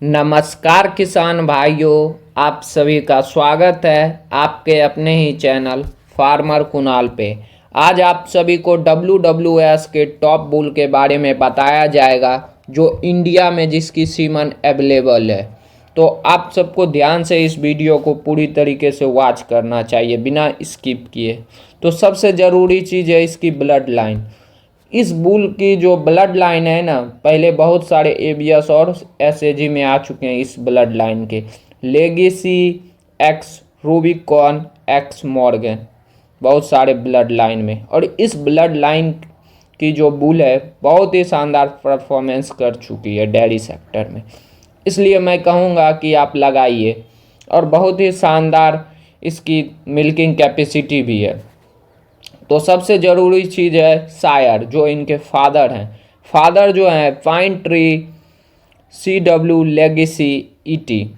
नमस्कार किसान भाइयों, आप सभी का स्वागत है आपके अपने ही चैनल फार्मर कुणाल पे। आज आप सभी को WWS के टॉप बुल के बारे में बताया जाएगा जो इंडिया में जिसकी सीमन अवेलेबल है। तो आप सबको ध्यान से इस वीडियो को पूरी तरीके से वॉच करना चाहिए बिना स्किप किए। तो सबसे ज़रूरी चीज़ है इसकी ब्लड लाइन। इस बुल की जो ब्लड लाइन है ना, पहले बहुत सारे एबीएस और एसएजी में आ चुके हैं। इस ब्लड लाइन के legacy, x Rubicon, x Morgan, बहुत सारे ब्लड लाइन में। और इस ब्लड लाइन की जो बुल है बहुत ही शानदार परफॉर्मेंस कर चुकी है डेयरी सेक्टर में, इसलिए मैं कहूँगा कि आप लगाइए। और बहुत ही शानदार इसकी मिल्किंग कैपेसिटी भी है। तो सबसे ज़रूरी चीज़ है सायर, जो इनके फादर हैं। फादर जो हैं pine tree, CW, legacy, ET।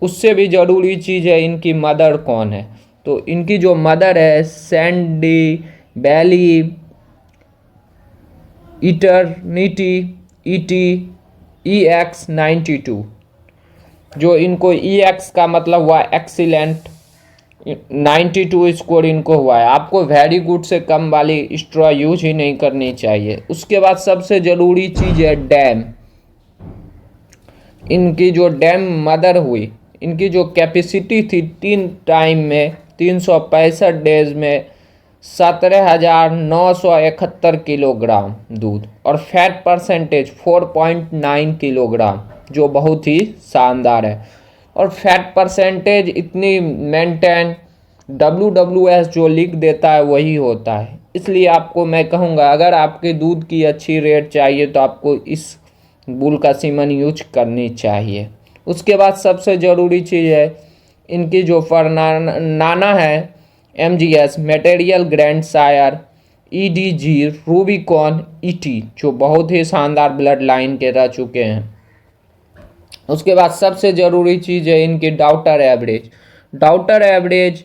उससे भी ज़रूरी चीज़ है इनकी मदर कौन है। तो इनकी जो मदर है Sandy valley, eternity, ET, EX92। जो इनको EX का मतलब हुआ एक्सीलेंट, 92 स्कोर इनको हुआ है। आपको वेरी गुड से कम वाली स्ट्रॉ यूज ही नहीं करनी चाहिए। उसके बाद सबसे ज़रूरी चीज़ है डैम। इनकी जो डैम मदर हुई, इनकी जो कैपेसिटी थी 3 टाइम में 365 डेज में 17,971 किलोग्राम दूध, और फैट परसेंटेज 4.9 किलोग्राम, जो बहुत ही शानदार है। और फैट परसेंटेज इतनी मेंटेन WWS जो लिख देता है वही होता है। इसलिए आपको मैं कहूँगा, अगर आपके दूध की अच्छी रेट चाहिए तो आपको इस बुल का सीमन यूज करनी चाहिए। उसके बाद सबसे ज़रूरी चीज़ है इनकी जो नाना है MGS, material grand sire, EDG, Rubicon, ET, जो बहुत ही शानदार ब्लड लाइन के रह चुके हैं। उसके बाद सबसे ज़रूरी चीज़ है इनकी डाउटर एवरेज। डाउटर एवरेज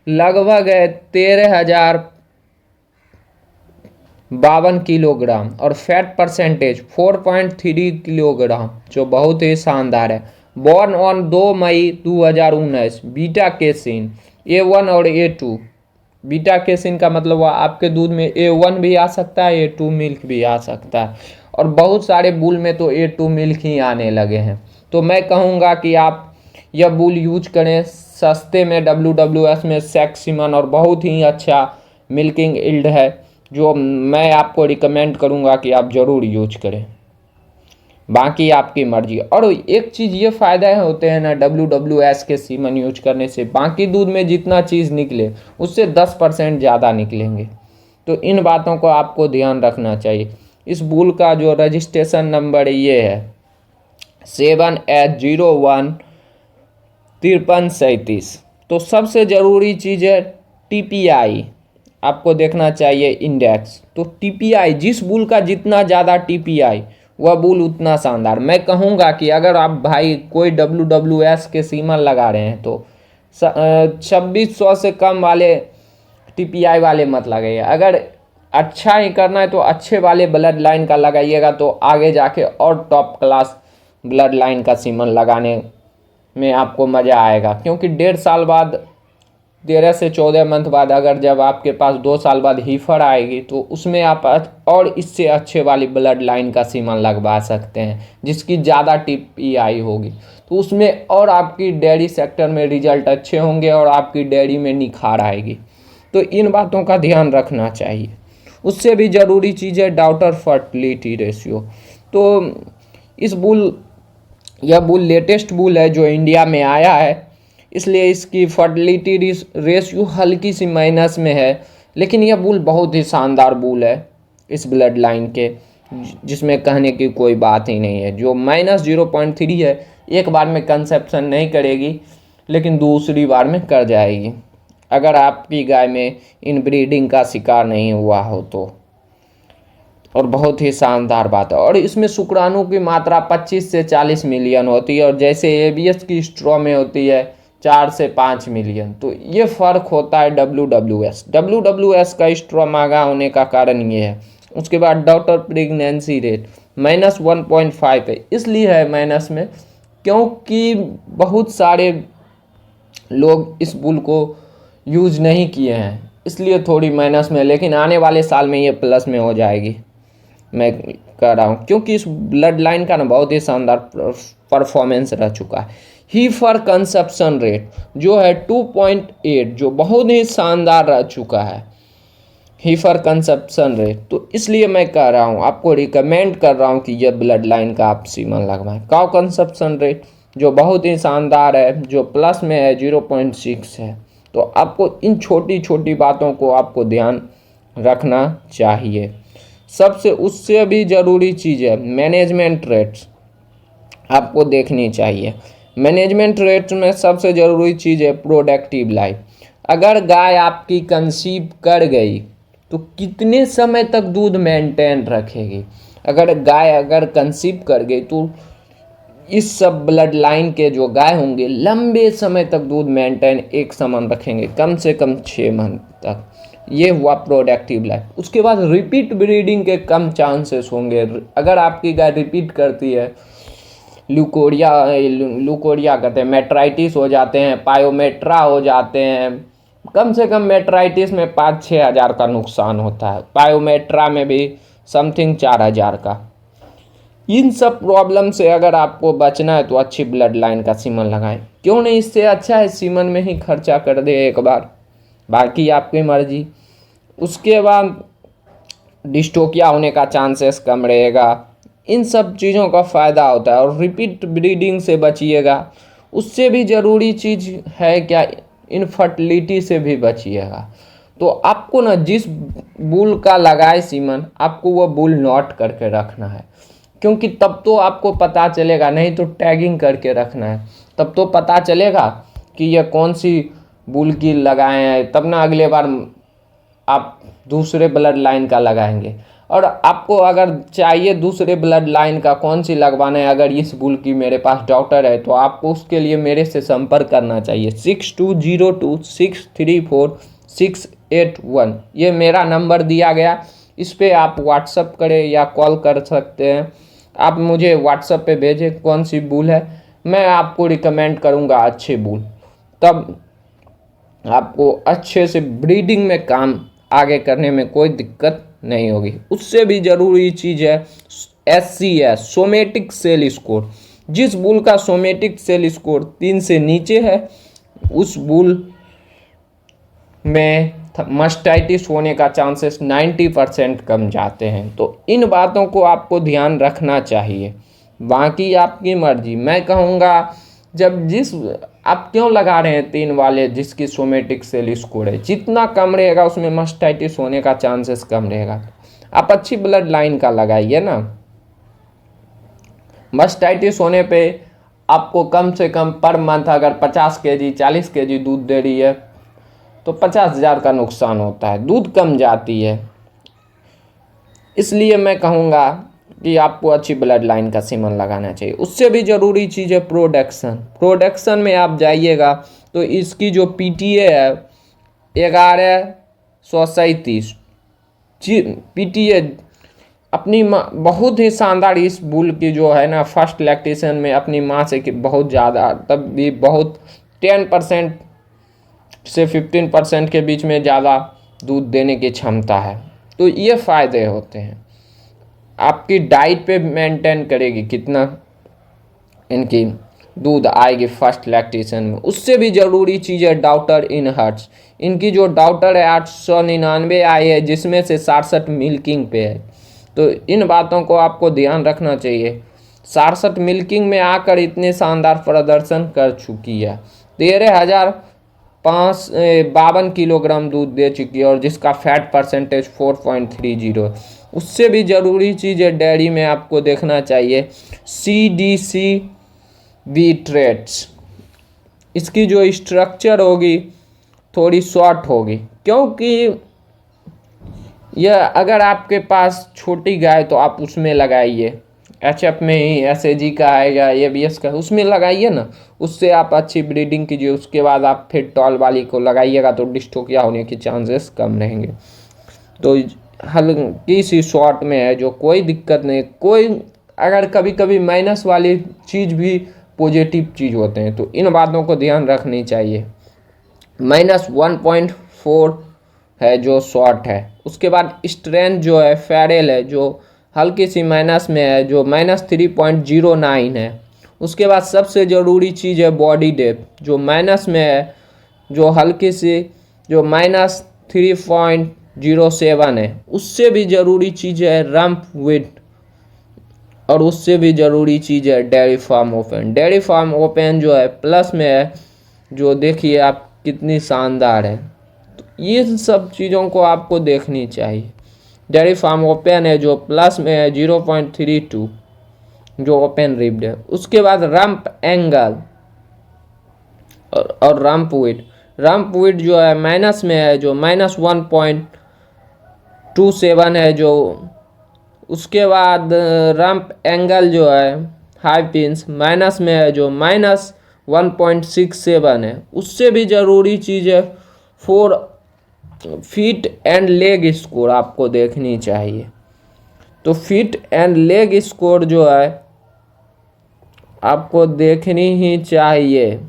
लगभग है 13,052 किलोग्राम, और फैट परसेंटेज 4.3 किलोग्राम, जो बहुत ही शानदार है। बॉर्न ऑन 2 मई 2019, बीटा केसिन A1 और A2। बीटा केसिन का मतलब हुआ आपके दूध में A1 भी आ सकता है, A2 मिल्क भी आ सकता है, और बहुत सारे बुल में तो A2 मिल्क ही आने लगे हैं। तो मैं कहूँगा कि आप यह बुल यूज करें सस्ते में WWS में सेक्सिमन, और बहुत ही अच्छा मिल्किंग इल्ड है, जो मैं आपको रिकमेंड करूँगा कि आप ज़रूर यूज करें। बाकी आपकी मर्जी। और एक चीज़ ये फ़ायदा होते हैं ना WWS के सीमन यूज करने से, बाकी दूध में जितना चीज़ निकले उससे 10% ज़्यादा निकलेंगे। तो इन बातों को आपको ध्यान रखना चाहिए। इस बुल का जो रजिस्ट्रेशन नंबर ये है 7H01 5337। तो सबसे ज़रूरी चीज़ है TPI, आपको देखना चाहिए इंडेक्स। तो TPI, जिस बुल का जितना ज़्यादा TPI वह बुल उतना शानदार। मैं कहूँगा कि अगर आप भाई कोई WWS के सीमन लगा रहे हैं तो 2600 से कम वाले TPI वाले मत लगाइए। अगर अच्छा ही करना है तो अच्छे वाले ब्लड लाइन का लगाइएगा, तो आगे जाके और टॉप क्लास ब्लड लाइन का सीमन लगाने में आपको मज़ा आएगा। क्योंकि 1.5 साल बाद, 13 से 14 मंथ बाद, अगर जब आपके पास 2 साल बाद हीफर आएगी तो उसमें आप और इससे अच्छे वाली ब्लड लाइन का सीमन लगवा सकते हैं जिसकी ज़्यादा TPI होगी। तो उसमें और आपकी डेयरी सेक्टर में रिजल्ट अच्छे होंगे और आपकी डेयरी में निखार आएगी। तो इन बातों का ध्यान रखना चाहिए। उससे भी ज़रूरी चीज़ है डॉटर फर्टिलिटी रेशियो। तो इस यह बुल लेटेस्ट बुल है जो इंडिया में आया है, इसलिए इसकी फर्टिलिटी रेशियो हल्की सी माइनस में है। लेकिन यह बुल बहुत ही शानदार बुल है इस ब्लड लाइन के, जिसमें कहने की कोई बात ही नहीं है। जो -0.3 है, एक बार में कंसेप्शन नहीं करेगी, लेकिन दूसरी बार में कर जाएगी अगर आपकी गाय में इनब्रीडिंग का शिकार नहीं हुआ हो तो। और बहुत ही शानदार बात है। और इसमें शुक्राणु की मात्रा 25 से 40 मिलियन होती है, और जैसे एबीएस की स्ट्रॉ में होती है 4 से 5 मिलियन। तो ये फ़र्क होता है WWS का स्ट्रॉ महंगा होने का कारण ये है। उसके बाद डॉटर प्रेगनेंसी रेट -1.5 है, इसलिए है माइनस में क्योंकि बहुत सारे लोग इस बुल को यूज नहीं किए हैं, इसलिए थोड़ी माइनस में, लेकिन आने वाले साल में ये प्लस में हो जाएगी, मैं कह रहा हूँ, क्योंकि इस ब्लड लाइन का ना बहुत ही शानदार परफॉर्मेंस रह चुका है। हीफर कंजप्शन रेट जो है 2.8, जो बहुत ही शानदार रह चुका है हीफर कंजप्शन रेट। तो इसलिए मैं कह रहा हूँ, आपको रिकमेंड कर रहा हूँ कि यह ब्लड लाइन का आप सीमन लगवाएं। काउ कंजप्शन रेट जो बहुत ही शानदार है, जो प्लस में है 0.6 है। तो आपको इन छोटी छोटी बातों को आपको ध्यान रखना चाहिए। सबसे उससे भी ज़रूरी चीज़ है मैनेजमेंट रेट्स, आपको देखनी चाहिए। मैनेजमेंट रेट में सबसे ज़रूरी चीज़ है प्रोडक्टिव लाइफ। अगर गाय आपकी कंसीव कर गई तो कितने समय तक दूध मेंटेन रखेगी। अगर गाय कंसीव कर गई तो इस सब ब्लड लाइन के जो गाय होंगे लंबे समय तक दूध मेंटेन एक समान रखेंगे, कम से कम 6 मंथ तक। ये हुआ प्रोडक्टिव लाइफ। उसके बाद रिपीट ब्रीडिंग के कम चांसेस होंगे। अगर आपकी गाय रिपीट करती है, ल्यूकोरिया कहते हैं, मेट्राइटिस हो जाते हैं, पायोमेट्रा हो जाते हैं, कम से कम मेट्राइटिस में 5-6 हज़ार का नुकसान होता है, पायोमेट्रा में भी समथिंग 4 हज़ार का। इन सब प्रॉब्लम से अगर आपको बचना है तो अच्छी ब्लड लाइन का सीमन लगाएं। क्यों नहीं, इससे अच्छा है सीमन में ही खर्चा कर दे एक बार, बाकी आपकी मर्जी। उसके बाद डिस्टोकिया होने का चांसेस कम रहेगा। इन सब चीज़ों का फ़ायदा होता है। और रिपीट ब्रीडिंग से बचिएगा। उससे भी ज़रूरी चीज़ है क्या, इनफर्टिलिटी से भी बचिएगा। तो आपको ना जिस बुल का लगाए सीमन, आपको वो बुल नोट करके रखना है, क्योंकि तब तो आपको पता चलेगा। नहीं तो टैगिंग करके रखना है, तब तो पता चलेगा कि ये कौन सी बुल की लगाए हैं, तब ना अगले बार आप दूसरे ब्लड लाइन का लगाएंगे। और आपको अगर चाहिए दूसरे ब्लड लाइन का कौन सी लगवाना है, अगर इस बुल की मेरे पास डॉक्टर है, तो आपको उसके लिए मेरे से संपर्क करना चाहिए। 6202634681, ये मेरा नंबर दिया गया। इस पर आप व्हाट्सअप करें या कॉल कर सकते हैं। आप मुझे व्हाट्सएप पे भेजें कौन सी बुल है, मैं आपको रिकमेंड करूँगा अच्छे बुल, तब आपको अच्छे से ब्रीडिंग में काम आगे करने में कोई दिक्कत नहीं होगी। उससे भी ज़रूरी चीज़ है SCS, सोमेटिक सेल स्कोर। जिस बुल का सोमेटिक सेल स्कोर 3 से नीचे है, उस बुल में मास्टाइटिस होने का चांसेस 90% कम जाते हैं। तो इन बातों को आपको ध्यान रखना चाहिए, बाकी आपकी मर्जी। मैं कहूँगा आप क्यों लगा रहे हैं 3 वाले, जिसकी सोमेटिक सेल स्कोर है जितना कम रहेगा उसमें मास्टाइटिस होने का चांसेस कम रहेगा। आप अच्छी ब्लड लाइन का लगाइए ना। मास्टाइटिस होने पे आपको कम से कम पर मंथ अगर 50 kg 40 kg दूध दे रही है तो 50,000 का नुकसान होता है, दूध कम जाती है। इसलिए मैं कहूँगा कि आपको अच्छी ब्लड लाइन का सीमन लगाना चाहिए। उससे भी ज़रूरी चीज़ है प्रोडक्शन में आप जाइएगा तो इसकी जो PTA है 1137 PTA अपनी माँ, बहुत ही शानदार इस बुल की जो है ना, फर्स्ट लैक्टेशन में अपनी माँ से बहुत ज़्यादा, तब भी बहुत 10% से 15% के बीच में ज़्यादा दूध देने की क्षमता है। तो ये फ़ायदे होते हैं। आपकी डाइट पे मेंटेन करेगी कितना इनकी दूध आएगी फर्स्ट लैक्टेशन में। उससे भी ज़रूरी चीज़ है डॉक्टर इन हर्ट्स। इनकी जो डॉक्टर है 899 आई है, जिसमें से 67 मिल्किंग पे है। तो इन बातों को आपको ध्यान रखना चाहिए। 67 मिल्किंग में आकर इतने शानदार प्रदर्शन कर चुकी है। 13,552 किलोग्राम दूध दे चुकी है, और जिसका फैट परसेंटेज 4.30 है। उससे भी ज़रूरी चीज़ है डेयरी में आपको देखना चाहिए CDCV ट्रेट्स। इसकी जो स्ट्रक्चर होगी थोड़ी शॉर्ट होगी, क्योंकि यह अगर आपके पास छोटी गाय तो आप उसमें लगाइए, HF में ही SAG का आएगा, ABS का, उसमें लगाइए ना। उससे आप अच्छी ब्रीडिंग कीजिए। उसके बाद आप फिर टॉल वाली को लगाइएगा तो डिस्टोकिया होने के चांसेस कम रहेंगे। तो हल्की सी शॉर्ट में है जो कोई दिक्कत नहीं। कोई अगर कभी कभी माइनस वाली चीज़ भी पॉजिटिव चीज़ होते हैं, तो इन बातों को ध्यान रखनी चाहिए। -1.4 है जो शॉर्ट है। उसके बाद स्ट्रेंथ जो है फेरल है जो हल्की सी माइनस में है जो -3.09 है। उसके बाद सबसे ज़रूरी चीज़ है बॉडी डेप्थ जो माइनस में है जो हल्की सी जो -3.07 है। उससे भी ज़रूरी चीज़ है रम्प विड्थ और उससे भी ज़रूरी चीज़ है डायफ्राम ओपन। डायफ्राम ओपन जो है प्लस में है जो देखिए आप कितनी शानदार है। तो ये सब चीज़ों को आपको देखनी चाहिए। डायफ्राम ओपन है जो प्लस में है 0.32 जो ओपन रिब्ड है। उसके बाद रम्प एंगल और रम्प विड्थ जो है माइनस में है जो -1.27 है जो। उसके बाद रम्प एंगल जो है हाई पिंस माइनस में है जो -1.67 है। उससे भी ज़रूरी चीज़ है 4 फीट एंड लेग स्कोर आपको देखनी चाहिए। तो फीट एंड लेग स्कोर जो है आपको देखनी ही चाहिए,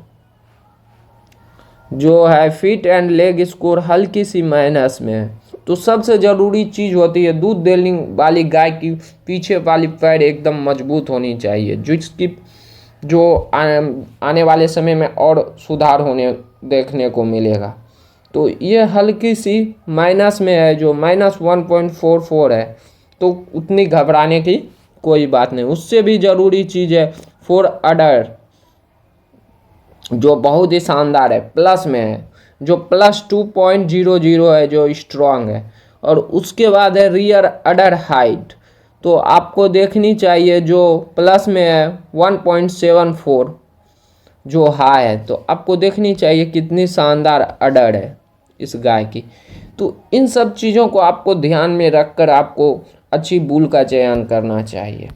जो है फीट एंड लेग स्कोर हल्की सी माइनस में है। तो सबसे ज़रूरी चीज़ होती है दूध देने वाली गाय की पीछे वाली पैर एकदम मजबूत होनी चाहिए, जिसकी जो आने वाले समय में और सुधार होने देखने को मिलेगा। तो ये हल्की सी माइनस में है जो -1.44 है, तो उतनी घबराने की कोई बात नहीं। उससे भी ज़रूरी चीज़ है फॉर अडर जो बहुत ही शानदार है प्लस में है जो +2.00 है जो स्ट्रॉन्ग है। और उसके बाद है रियर अडर हाइट, तो आपको देखनी चाहिए जो प्लस में है 1.74 जो हाई है। तो आपको देखनी चाहिए कितनी शानदार अडर है इस गाय की। तो इन सब चीज़ों को आपको ध्यान में रखकर आपको अच्छी बूल का चयन करना चाहिए।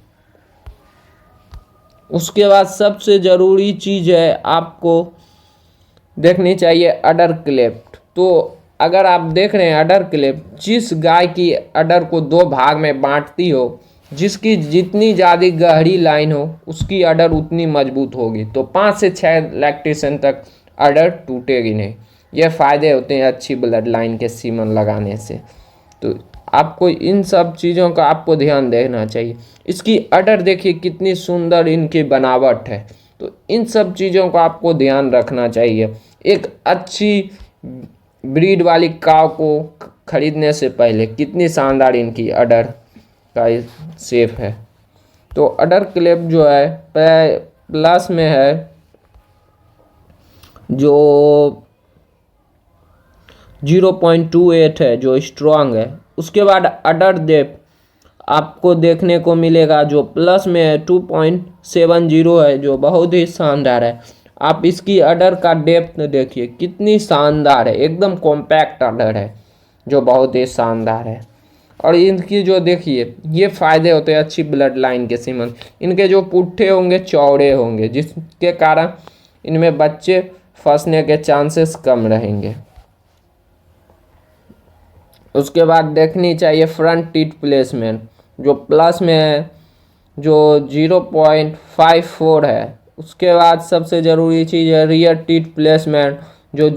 उसके बाद सबसे ज़रूरी चीज़ है आपको देखनी चाहिए अडर क्लेफ्ट। तो अगर आप देख रहे हैं अडर क्लेफ्ट, जिस गाय की अडर को 2 भाग में बांटती हो, जिसकी जितनी ज़्यादा गहरी लाइन हो उसकी अडर उतनी मजबूत होगी। तो 5 से 6 लैक्टेशन तक अडर टूटेगी नहीं। ये फ़ायदे होते हैं अच्छी ब्लड लाइन के सीमन लगाने से। तो आपको इन सब चीज़ों का आपको ध्यान देना चाहिए। इसकी अडर देखिए कितनी सुंदर इनकी बनावट है। तो इन सब चीज़ों का आपको ध्यान रखना चाहिए। एक अच्छी ब्रीड वाली काव को खरीदने से पहले कितनी शानदार इनकी अडर का शेप है। तो अडर क्लेप जो है प्लस में है जो 0.28 है जो स्ट्रॉन्ग है। उसके बाद अडर डेप्थ आपको देखने को मिलेगा जो प्लस में है 2.70 है जो बहुत ही शानदार है। आप इसकी अडर का डेप्थ देखिए कितनी शानदार है, एकदम कॉम्पैक्ट अडर है जो बहुत ही शानदार है। और इनकी जो देखिए ये फ़ायदे होते हैं अच्छी ब्लड लाइन के सीमन। इनके जो पुट्ठे होंगे चौड़े होंगे जिसके कारण इनमें बच्चे फंसने के चांसेस कम रहेंगे। उसके बाद देखनी चाहिए फ्रंट टीथ प्लेसमेंट जो प्लस में है जो 0.54 है। उसके बाद सबसे ज़रूरी चीज़ है रियर टीथ प्लेसमेंट जो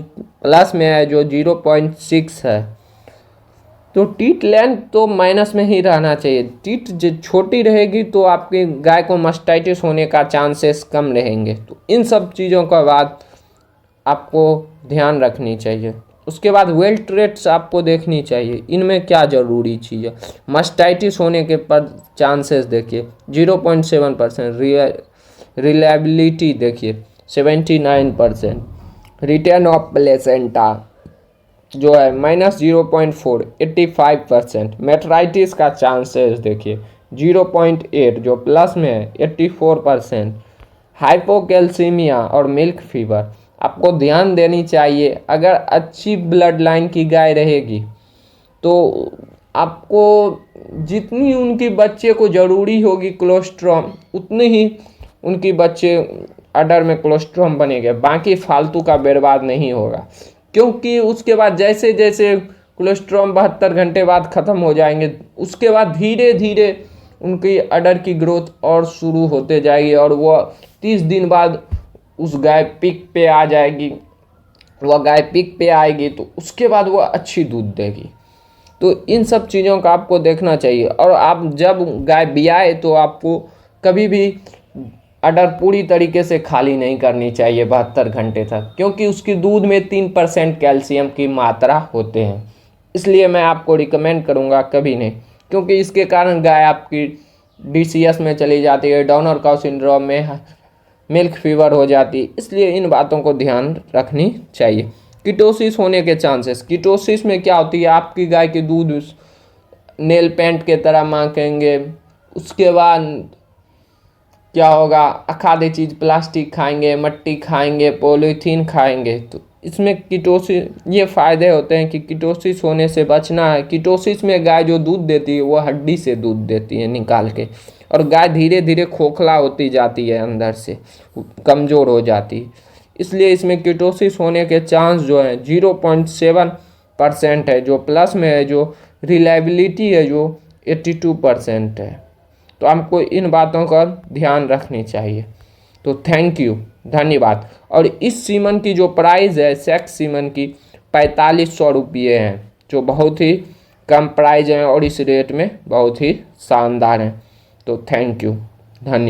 प्लस में है जो 0.6 है। तो टीथ लेंथ तो माइनस में ही रहना चाहिए। टीथ जो छोटी रहेगी तो आपकी गाय को मास्टाइटिस होने का चांसेस कम रहेंगे। तो इन सब चीज़ों का बात आपको ध्यान रखनी चाहिए। उसके बाद वेल्थ रेट्स आपको देखनी चाहिए, इनमें क्या ज़रूरी चीज़ है। मास्टाइटिस होने के पर चांसेस देखिए 0.7%, रिलायबिलिटी देखिए 79%, रिटर्न ऑफ प्लेसेंटा जो है -0.4 85%, मेट्राइटिस का चांसेस देखिए 0.8 जो प्लस में है 84%, हाइपोकैल्सीमिया और मिल्क फीवर आपको ध्यान देनी चाहिए। अगर अच्छी ब्लड लाइन की गाय रहेगी तो आपको जितनी उनकी बच्चे को ज़रूरी होगी कोलेस्ट्रॉम उतनी ही उनकी बच्चे अडर में कोलेस्ट्रॉम बनेंगे, बाकी फालतू का बर्बाद नहीं होगा। क्योंकि उसके बाद जैसे जैसे कोलेस्ट्रॉम 72 घंटे बाद ख़त्म हो जाएंगे उसके बाद धीरे धीरे उनकी अडर की ग्रोथ और शुरू होते जाएगी और वो 30 दिन बाद उस गाय पीक पे आ जाएगी। वह गाय पीक पे आएगी तो उसके बाद वह अच्छी दूध देगी। तो इन सब चीज़ों का आपको देखना चाहिए। और आप जब गाय बियाए तो आपको कभी भी अडर पूरी तरीके से खाली नहीं करनी चाहिए 72 घंटे तक, क्योंकि उसकी दूध में 3% कैल्शियम की मात्रा होते हैं। इसलिए मैं आपको रिकमेंड करूँगा कभी नहीं, क्योंकि इसके कारण गाय आपकी DCS में चली जाती है, डॉनर काउ सिंड्रोम में, मिल्क फीवर हो जाती है। इसलिए इन बातों को ध्यान रखनी चाहिए। कीटोसिस होने के चांसेस, कीटोसिस में क्या होती है, आपकी गाय की दूध नेल पेंट के तरह मांगेंगे। उसके बाद क्या होगा, खाद्य चीज़ प्लास्टिक खाएंगे, मिट्टी खाएंगे, पॉलीथीन खाएंगे। तो इसमें कीटोसिस, ये फ़ायदे होते हैं कि कीटोसिस होने से बचना है। कीटोसिस में गाय जो दूध देती है वो हड्डी से दूध देती है निकाल के, और गाय धीरे धीरे खोखला होती जाती है, अंदर से कमज़ोर हो जाती है। इसलिए इसमें कीटोसिस होने के चांस जो है 0.7% है, जो प्लस में है। जो रिलायबिलिटी है जो 82% है। तो हमको इन बातों का ध्यान रखनी चाहिए। तो थैंक यू, धन्यवाद। और इस सीमन की जो प्राइस है सेक्स सीमन की 4500 रुपये हैं, जो बहुत ही कम प्राइस है और इस रेट में बहुत ही शानदार है। तो थैंक यू, धन्यवाद।